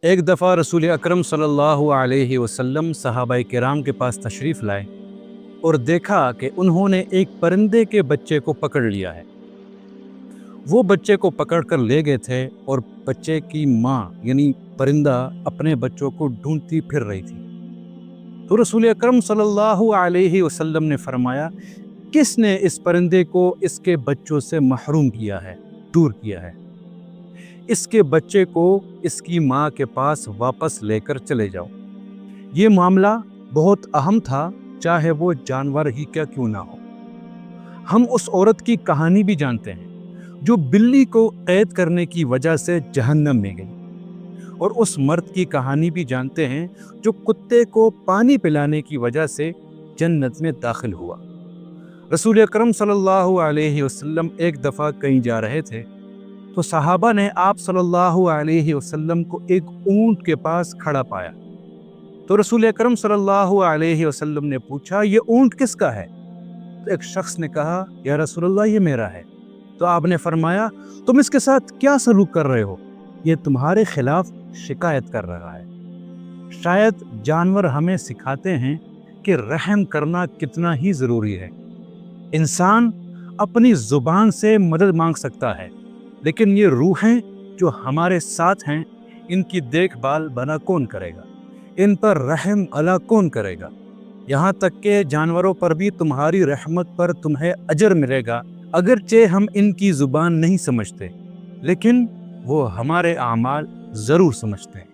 ایک دفعہ رسول اکرم صلی اللہ علیہ وسلم صحابہ کرام کے پاس تشریف لائے اور دیکھا کہ انہوں نے ایک پرندے کے بچے کو پکڑ لیا ہے۔ وہ بچے کو پکڑ کر لے گئے تھے اور بچے کی ماں یعنی پرندہ اپنے بچوں کو ڈھونڈتی پھر رہی تھی۔ تو رسول اکرم صلی اللہ علیہ وسلم نے فرمایا، کس نے اس پرندے کو اس کے بچوں سے محروم کیا ہے، دور کیا ہے؟ اس کے بچے کو اس کی ماں کے پاس واپس لے کر چلے جاؤ۔ یہ معاملہ بہت اہم تھا، چاہے وہ جانور ہی کیوں نہ ہو۔ ہم اس عورت کی کہانی بھی جانتے ہیں جو بلی کو قید کرنے کی وجہ سے جہنم میں گئی، اور اس مرد کی کہانی بھی جانتے ہیں جو کتے کو پانی پلانے کی وجہ سے جنت میں داخل ہوا۔ رسول اکرم صلی اللہ علیہ وسلم ایک دفعہ کہیں جا رہے تھے تو صحابہ نے آپ صلی اللہ علیہ وسلم کو ایک اونٹ کے پاس کھڑا پایا۔ تو رسول اکرم صلی اللہ علیہ وسلم نے پوچھا، یہ اونٹ کس کا ہے؟ تو ایک شخص نے کہا، یا رسول اللہ یہ میرا ہے۔ تو آپ نے فرمایا، تم اس کے ساتھ کیا سلوک کر رہے ہو؟ یہ تمہارے خلاف شکایت کر رہا ہے۔ شاید جانور ہمیں سکھاتے ہیں کہ رحم کرنا کتنا ہی ضروری ہے۔ انسان اپنی زبان سے مدد مانگ سکتا ہے، لیکن یہ روحیں جو ہمارے ساتھ ہیں، ان کی دیکھ بھال بھلا کون کرے گا؟ ان پر رحم اللہ کون کرے گا؟ یہاں تک کہ جانوروں پر بھی تمہاری رحمت پر تمہیں اجر ملے گا، اگرچہ ہم ان کی زبان نہیں سمجھتے، لیکن وہ ہمارے اعمال ضرور سمجھتے ہیں۔